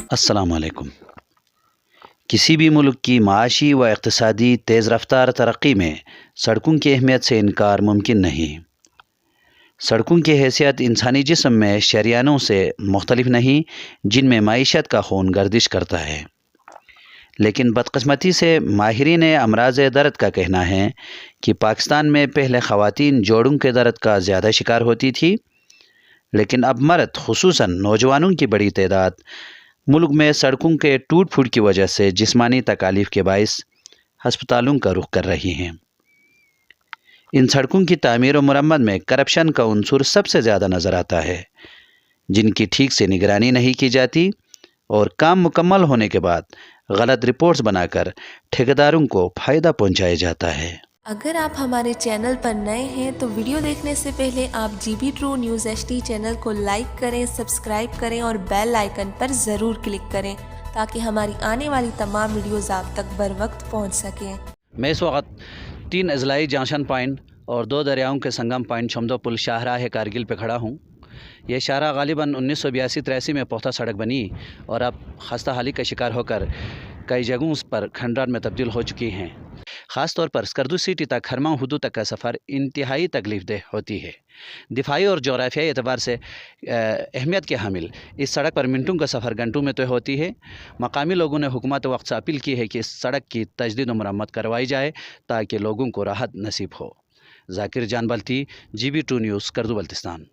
السلام علیکم۔ کسی بھی ملک کی معاشی و اقتصادی تیز رفتار ترقی میں سڑکوں کی اہمیت سے انکار ممکن نہیں۔ سڑکوں کی حیثیت انسانی جسم میں شریانوں سے مختلف نہیں جن میں معیشت کا خون گردش کرتا ہے، لیکن بدقسمتی سے ماہرین امراض درد کا کہنا ہے کہ پاکستان میں پہلے خواتین جوڑوں کے درد کا زیادہ شکار ہوتی تھی، لیکن اب مرد خصوصاً نوجوانوں کی بڑی تعداد ملک میں سڑکوں کے ٹوٹ پھوٹ کی وجہ سے جسمانی تکالیف کے باعث ہسپتالوں کا رخ کر رہی ہیں۔ ان سڑکوں کی تعمیر و مرمت میں کرپشن کا عنصر سب سے زیادہ نظر آتا ہے، جن کی ٹھیک سے نگرانی نہیں کی جاتی اور کام مکمل ہونے کے بعد غلط رپورٹس بنا کر ٹھیکیداروں کو فائدہ پہنچایا جاتا ہے۔ اگر آپ ہمارے چینل پر نئے ہیں تو ویڈیو دیکھنے سے پہلے آپ G B true news H D channel کو لائک کریں، سبسکرائب کریں اور بیل آئیکن پر ضرور کلک کریں تاکہ ہماری آنے والی تمام ویڈیوز آپ تک بر وقت پہنچ سکیں۔ میں اس وقت 3 اضلاعی جنکشن پوائنٹ اور 2 دریاؤں کے سنگم پوائنٹ چھمدو پل شاہراہ کارگل پہ کھڑا ہوں۔ یہ شاہراہ غالباً 1982-83 میں پختہ سڑک بنی اور اب خستہ حالی کا شکار ہو کر کئی جگہوں پر کھنڈرات میں تبدیل ہو چکی ہیں۔ خاص طور پر اسکردو سٹی تک ہرماں حدود تک کا سفر انتہائی تکلیف دہ ہوتی ہے۔ دفاعی اور جغرافیائی اعتبار سے اہمیت کے حامل اس سڑک پر منٹوں کا سفر گھنٹوں میں طے ہوتی ہے۔ مقامی لوگوں نے حکومت وقت سے اپیل کی ہے کہ اس سڑک کی تجدید و مرمت کروائی جائے تاکہ لوگوں کو راحت نصیب ہو۔ Zakir Jan Balti, G B two news, Skardu Baltistan.